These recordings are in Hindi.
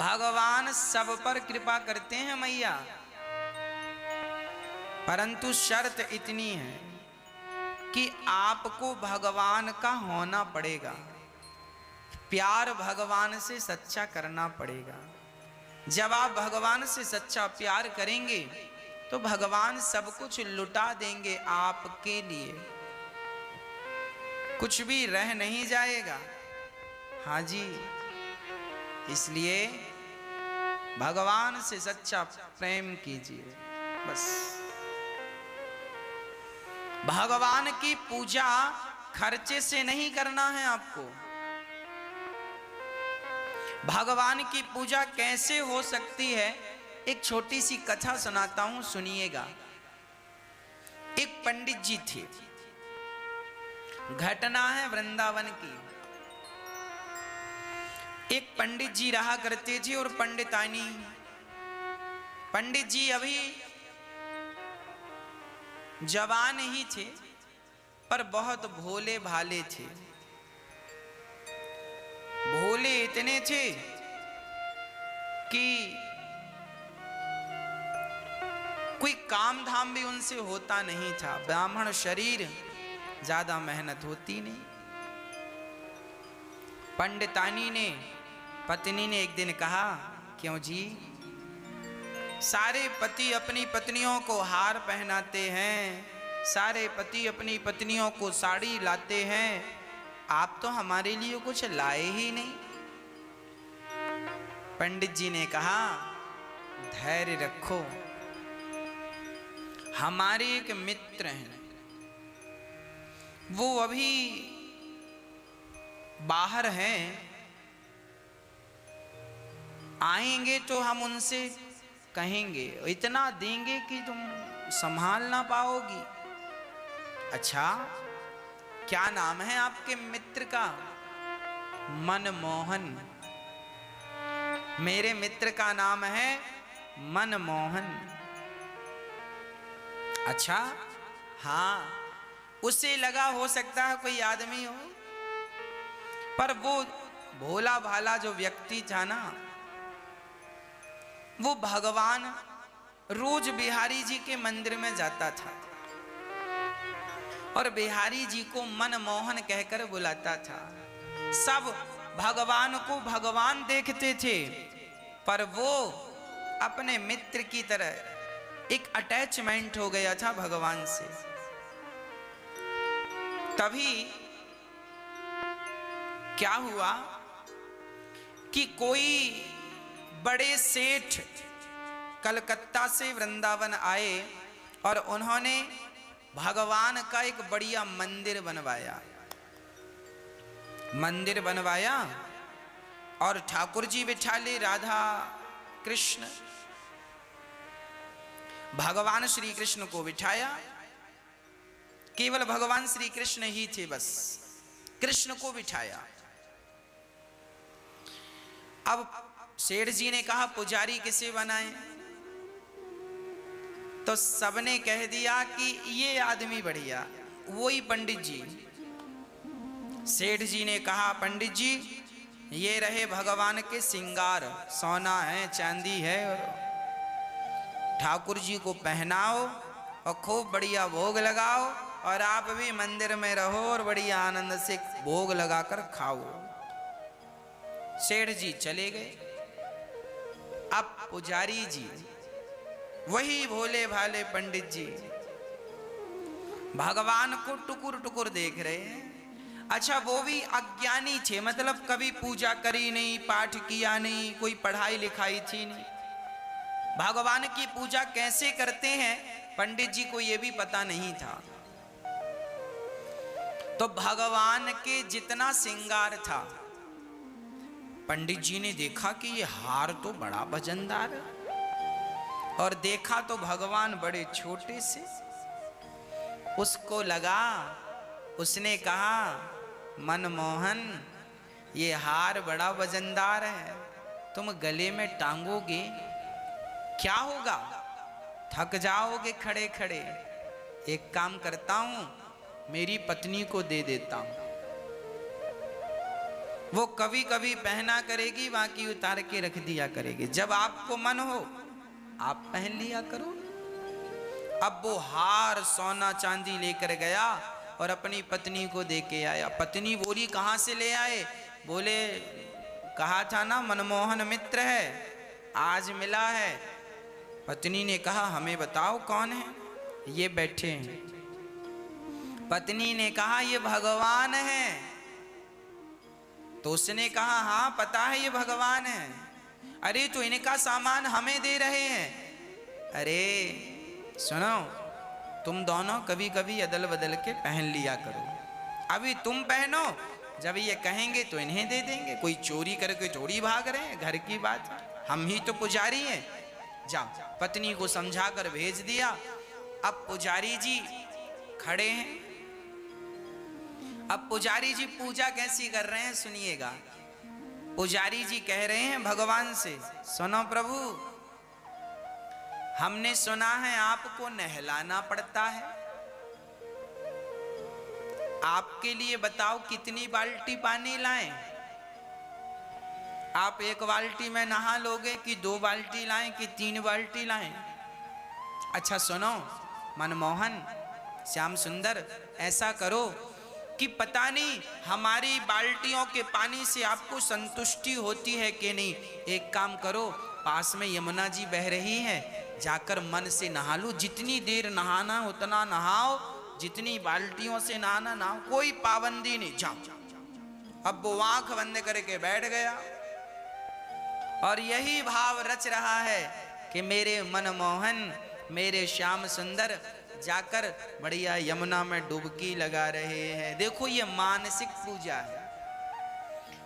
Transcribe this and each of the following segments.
भगवान सब पर कृपा करते हैं मैया, परंतु शर्त इतनी है कि आपको भगवान का होना पड़ेगा, प्यार भगवान से सच्चा करना पड़ेगा। जब आप भगवान से सच्चा प्यार करेंगे तो भगवान सब कुछ लुटा देंगे आपके लिए, कुछ भी रह नहीं जाएगा। हाँ जी, इसलिए भगवान से सच्चा प्रेम कीजिए बस। भगवान की पूजा खर्चे से नहीं करना है आपको। भगवान की पूजा कैसे हो सकती है, एक छोटी सी कथा सुनाता हूं, सुनिएगा। एक पंडित जी थे, घटना है वृंदावन की। एक पंडित जी रहा करते थे और पंडितानी। पंडित जी अभी जवान ही थे पर बहुत भोले भाले थे। भोले इतने थे कि कोई काम धाम भी उनसे होता नहीं था। ब्राह्मण शरीर, ज्यादा मेहनत होती नहीं। पंडितानी ने, पत्नी ने एक दिन कहा, क्यों जी, सारे पति अपनी पत्नियों को हार पहनाते हैं, सारे पति अपनी पत्नियों को साड़ी लाते हैं, आप तो हमारे लिए कुछ लाए ही नहीं। पंडित जी ने कहा, धैर्य रखो, हमारे एक मित्र हैं, वो अभी बाहर हैं, आएंगे तो हम उनसे कहेंगे, इतना देंगे कि तुम संभाल ना पाओगी। अच्छा, क्या नाम है आपके मित्र का? मनमोहन। मेरे मित्र का नाम है मनमोहन। अच्छा, हाँ, उसे लगा हो सकता है कोई आदमी हो, पर वो भोला भाला जो व्यक्ति था ना, वो भगवान रोज बिहारी जी के मंदिर में जाता था और बिहारी जी को मनमोहन कहकर बुलाता था। सब भगवान को भगवान देखते थे, पर वो अपने मित्र की तरह एक अटैचमेंट हो गया था भगवान से। तभी क्या हुआ कि कोई बड़े सेठ कलकत्ता से वृंदावन आए और उन्होंने भगवान का एक बढ़िया मंदिर बनवाया। मंदिर बनवाया और ठाकुर जी बिठा ले, राधा कृष्ण, भगवान श्री कृष्ण को बिठाया। केवल भगवान श्री कृष्ण ही थे, बस कृष्ण को बिठाया। अब सेठ जी ने कहा, पुजारी किसे बनाएं? तो सबने कह दिया कि ये आदमी बढ़िया, वही पंडित जी। सेठ जी ने कहा, पंडित जी ये रहे भगवान के श्रृंगार, सोना है, चांदी है, और ठाकुर जी को पहनाओ और खूब बढ़िया भोग लगाओ, और आप भी मंदिर में रहो और बढ़िया आनंद से भोग लगाकर खाओ। सेठ जी चले गए। अब पुजारी जी, वही भोले भाले पंडित जी, भगवान को टुकुर टुकुर देख रहे हैं। अच्छा, वो भी अज्ञानी थे, मतलब कभी पूजा करी नहीं, पाठ किया नहीं, कोई पढ़ाई लिखाई थी नहीं। भगवान की पूजा कैसे करते हैं पंडित जी को ये भी पता नहीं था। तो भगवान के जितना श्रृंगार था, पंडित जी ने देखा कि ये हार तो बड़ा वजनदार है, और देखा तो भगवान बड़े छोटे से। उसको लगा, उसने कहा, मनमोहन ये हार बड़ा वजनदार है, तुम गले में टांगोगे क्या होगा, थक जाओगे खड़े खड़े। एक काम करता हूं, मेरी पत्नी को दे देता हूं। वो कभी कभी पहना करेगी, बाकी उतार के रख दिया करेगी। जब आपको मन हो आप पहन लिया करो। अब वो हार सोना चांदी लेकर गया और अपनी पत्नी को दे के आया। पत्नी बोली कहाँ से ले आए? बोले कहा था ना मनमोहन मित्र है, आज मिला है। पत्नी ने कहा हमें बताओ कौन है? ये बैठे हैं। पत्नी ने कहा ये भगवान है। तो उसने कहा हाँ पता है ये भगवान है। अरे तो इनका सामान हमें दे रहे हैं। अरे सुनो, तुम दोनों कभी कभी अदल बदल के पहन लिया करो। अभी तुम पहनो, जब ये कहेंगे तो इन्हें दे देंगे। कोई चोरी करके थोड़ी भाग रहे हैं, घर की बात है, हम ही तो पुजारी हैं। जाओ। पत्नी को समझा कर भेज दिया। अब पुजारी जी खड़े हैं। अब पुजारी जी पूजा कैसी कर रहे हैं सुनिएगा। पुजारी जी कह रहे हैं भगवान से, सुनो प्रभु, हमने सुना है आपको नहलाना पड़ता है। आपके लिए बताओ कितनी बाल्टी पानी लाएं? आप एक बाल्टी में नहा लोगे कि 2 बाल्टी लाएं कि 3 बाल्टी लाएं? अच्छा सुनो मनमोहन, श्याम सुंदर, ऐसा करो कि पता नहीं हमारी बाल्टियों के पानी से आपको संतुष्टि होती है कि नहीं। एक काम करो, पास में यमुना जी बह रही है, जाकर मन से नहा लो। जितनी देर नहाना उतना नहाओ, जितनी बाल्टियों से नहाना नहाओ, कोई पाबंदी नहीं। जाओ। अब वो आंख बंद करके बैठ गया और यही भाव रच रहा है कि मेरे मनमोहन, मेरे श्याम सुंदर जाकर बढ़िया यमुना में डुबकी लगा रहे हैं। देखो ये मानसिक पूजा है।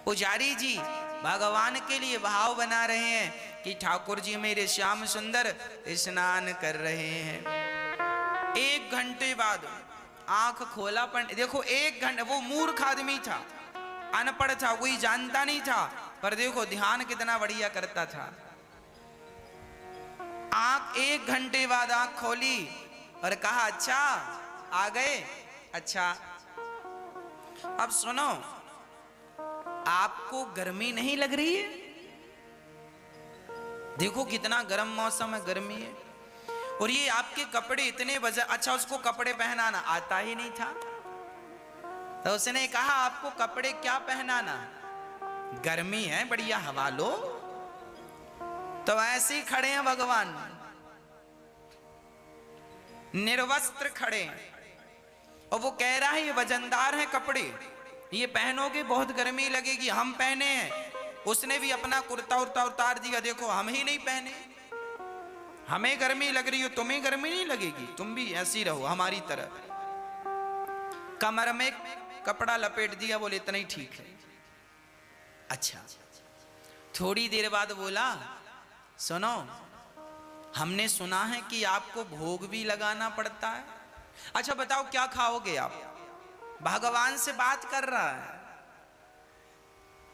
पुजारी जी भगवान के लिए भाव बना रहे हैं कि ठाकुर जी मेरे श्याम सुंदर स्नान कर रहे हैं। 1 घंटे बाद आंख खोला पंडित। देखो 1 घंटे, वो मूर्ख आदमी था, अनपढ़ था, कोई जानता नहीं था, पर देखो ध्यान कितना बढ़िया करता था। आंख 1 घंटे बाद आंख खोली और कहा अच्छा आ गए। अच्छा अब सुनो, आपको गर्मी नहीं लग रही है? देखो कितना गर्म मौसम है, गर्मी है, और ये आपके कपड़े इतने वजन। अच्छा उसको कपड़े पहनाना आता ही नहीं था, तो उसने कहा आपको कपड़े क्या पहनाना, गर्मी है, बढ़िया हवा लो। तो ऐसे ही खड़े हैं भगवान, निर्वस्त्र खड़े हैं, और वो कह रहा है ये वजनदार है कपड़े, ये पहनोगे बहुत गर्मी लगेगी। हम पहने हैं, उसने भी अपना कुर्ता उर्ता उतार दिया। देखो हम ही नहीं पहने, हमें गर्मी लग रही हो, तुम्हें गर्मी नहीं लगेगी, तुम भी ऐसी रहो हमारी तरह। कमर में कपड़ा लपेट दिया, बोले इतना ही ठीक है। अच्छा थोड़ी देर बाद बोला सुनो, हमने सुना है कि आपको भोग भी लगाना पड़ता है। अच्छा बताओ क्या खाओगे आप? भगवान से बात कर रहा है,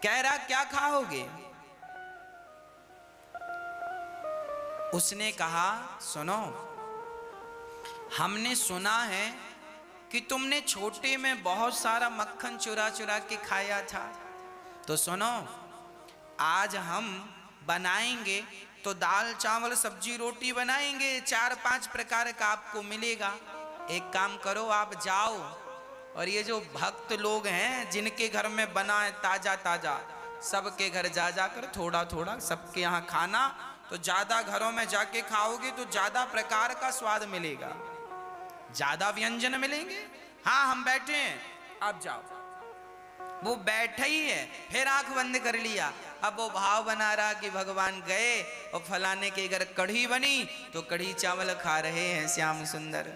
कह रहा क्या खाओगे? उसने कहा सुनो, हमने सुना है कि तुमने छोटे में बहुत सारा मक्खन चुरा चुरा के खाया था, तो सुनो आज हम बनाएंगे तो दाल चावल सब्जी रोटी बनाएंगे, 4-5 प्रकार का आपको मिलेगा। एक काम करो आप जाओ, और ये जो भक्त लोग हैं जिनके घर में बना है ताजा ताजा, सबके घर जा जाकर थोड़ा थोड़ा सबके यहाँ खाना, तो ज्यादा घरों में जाके खाओगे तो ज्यादा प्रकार का स्वाद मिलेगा, ज्यादा व्यंजन मिलेंगे। हाँ हम बैठे हैं, आप जाओ। वो बैठा ही है, फिर आंख बंद कर लिया। अब वो भाव बना रहा कि भगवान गए और फलाने के घर कढ़ी बनी तो कढ़ी चावल खा रहे हैं श्याम सुंदर,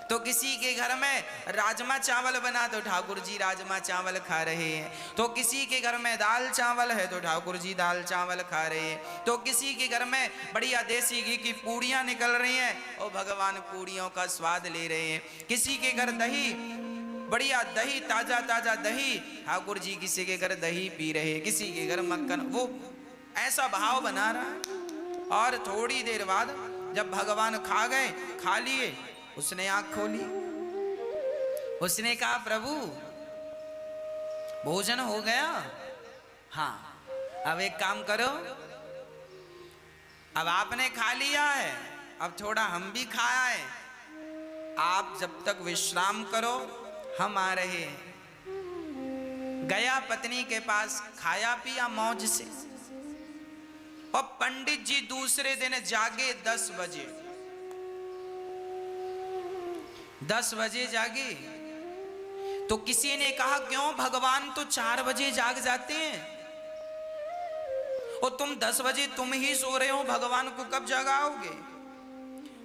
तो किसी के घर में राजमा चावल बना तो ठाकुर जी राजमा चावल खा रहे हैं, तो किसी के घर में दाल चावल है तो ठाकुर जी दाल चावल खा रहे हैं, तो किसी के घर में बढ़िया देसी घी की पूड़ियाँ निकल रही हैं और भगवान पूड़ियों का स्वाद ले रहे हैं, किसी के घर दही, बढ़िया दही, ताजा ताजा दही, ठाकुर जी किसी के घर दही पी रहे, किसी के घर मक्खन। वो ऐसा भाव बना रहा है। और थोड़ी देर बाद जब भगवान खा गए, खा लिए, उसने आंख खोली, उसने कहा प्रभु भोजन हो गया? हाँ, अब एक काम करो, अब आपने खा लिया है, अब थोड़ा हम भी खाए, आप जब तक विश्राम करो, हम आ रहे हैं। गया पत्नी के पास, खाया पिया मौज से, और पंडित जी दूसरे दिन जागे 10 बजे। 10 बजे जागे तो किसी ने कहा क्यों, भगवान तो 4 बजे जाग जाते हैं और तुम 10 बजे तुम ही सो रहे हो, भगवान को कब जगाओगे?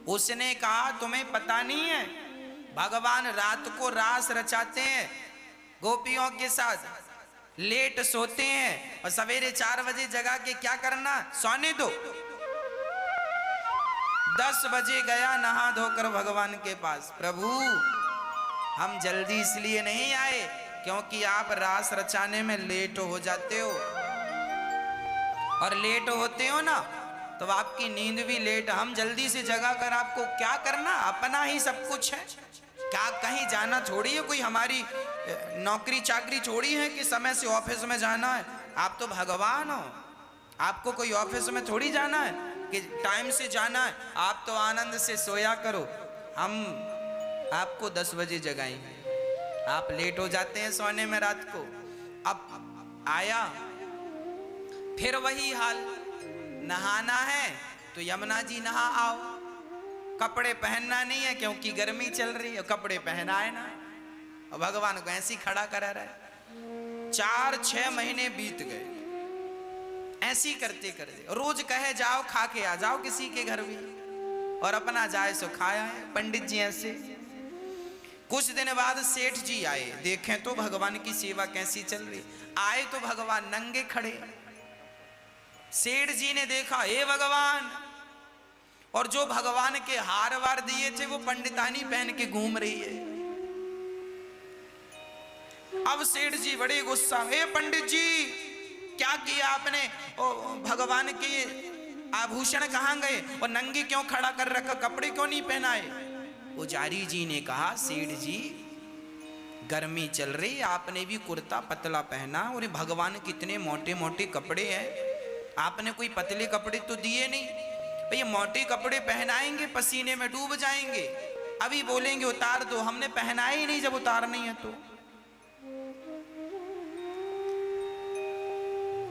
उसने कहा तुम्हें पता नहीं है, भगवान रात को रास रचाते हैं गोपियों के साथ, लेट सोते हैं और सवेरे 4 बजे जगा के क्या करना, सोने दो। 10 बजे गया नहा धोकर भगवान के पास, प्रभु हम जल्दी इसलिए नहीं आए क्योंकि आप रास रचाने में लेट हो जाते हो, और लेट होते हो ना तो आपकी नींद भी लेट, हम जल्दी से जगा कर आपको क्या करना, अपना ही सब कुछ है, क्या कहीं जाना थोड़ी है, कोई हमारी नौकरी चाकरी छोड़ी है कि समय से ऑफिस में जाना है। आप तो भगवान हो, आपको कोई ऑफिस में थोड़ी जाना है कि टाइम से जाना है, आप तो आनंद से सोया करो, हम आपको 10 बजे जगाएंगे, आप लेट हो जाते हैं सोने में रात को। अब आया फिर वही हाल, नहाना है तो यमुना जी नहा आओ, कपड़े पहनना नहीं है क्योंकि गर्मी चल रही है, कपड़े पहनाए ना, और भगवान को ऐसी खड़ा करा रहे। 4-6 महीने बीत गए ऐसी करते करते, रोज कहे जाओ खा के आ जाओ किसी के घर भी, और अपना जाए सो खाया है। पंडित जी ऐसे कुछ दिन बाद सेठ जी आए, देखें तो भगवान की सेवा कैसी चल रही, आए तो भगवान नंगे खड़े। सेठ जी ने देखा, हे भगवान, और जो भगवान के हार वार दिए थे वो पंडितानी पहन के घूम रही है। अब सेठ जी बड़े गुस्सा, हे पंडित जी क्या किया आपने, ओ भगवान के आभूषण कहां गए और नंगे क्यों खड़ा कर रखा, कपड़े क्यों नहीं पहनाए? पुजारी जी ने कहा, सेठ जी गर्मी चल रही, आपने भी कुर्ता पतला पहना, और भगवान कितने मोटे मोटे कपड़े हैं, आपने कोई पतले कपड़े तो दिए नहीं, भैया मोटे कपड़े पहनाएंगे पसीने में डूब जाएंगे, अभी बोलेंगे उतार दो, हमने पहनाए ही नहीं जब उतारनी है तो।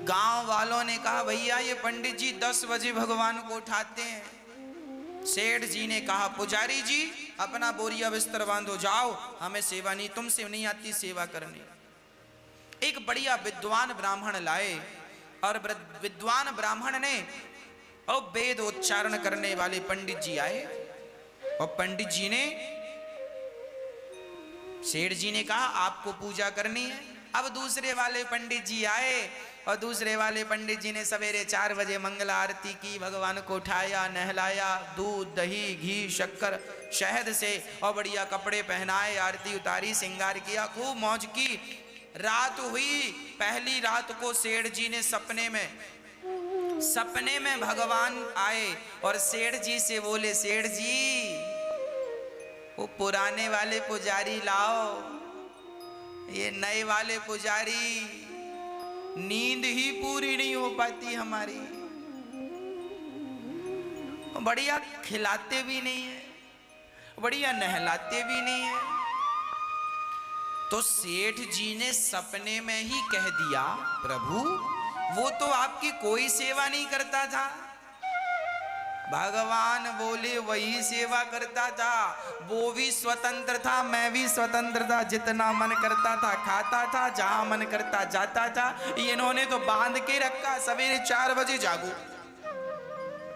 गांव वालों ने कहा, भैया ये पंडित जी 10 बजे भगवान को उठाते हैं। सेठ जी ने कहा, पुजारी जी अपना बोरिया बिस्तर बांधो, जाओ, हमें सेवा नहीं, तुमसे नहीं आती सेवा करनी। एक बढ़िया विद्वान ब्राह्मण लाए, और विद्वान ब्राह्मण ने और वेद उच्चारण करने वाले पंडित जी आए, और पंडित जी ने, सेठ जी ने कहा आपको पूजा करनी है। अब दूसरे वाले पंडित जी आए, और दूसरे वाले पंडित जी ने सवेरे 4 बजे मंगला आरती की, भगवान को उठाया, नहलाया, दूध दही घी शक्कर शहद से, और बढ़िया कपड़े पहनाए, आरती उतारी, श्रृंगार किया, खूब मौज की। रात हुई, पहली रात को सेठ जी ने सपने में भगवान आए और सेठ जी से बोले, सेठ जी वो पुराने वाले पुजारी लाओ, ये नए वाले पुजारी नींद ही पूरी नहीं हो पाती हमारी, बढ़िया खिलाते भी नहीं है, बढ़िया नहलाते भी नहीं है। तो सेठ जी ने सपने में ही कह दिया, प्रभु वो तो आपकी कोई सेवा नहीं करता था। भगवान बोले वही सेवा करता था, वो भी स्वतंत्र था, मैं भी स्वतंत्र था, जितना मन करता था खाता था, जहां मन करता जाता था। इन्होंने तो बांध के रखा, सवेरे 4 बजे जागो,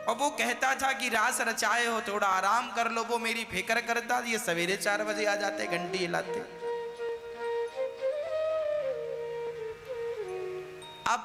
और वो कहता था कि रास रचाए हो थोड़ा आराम कर लो, वो मेरी फिक्र करता, ये सवेरे 4 बजे आ जाते, घंटी हिलाते। अब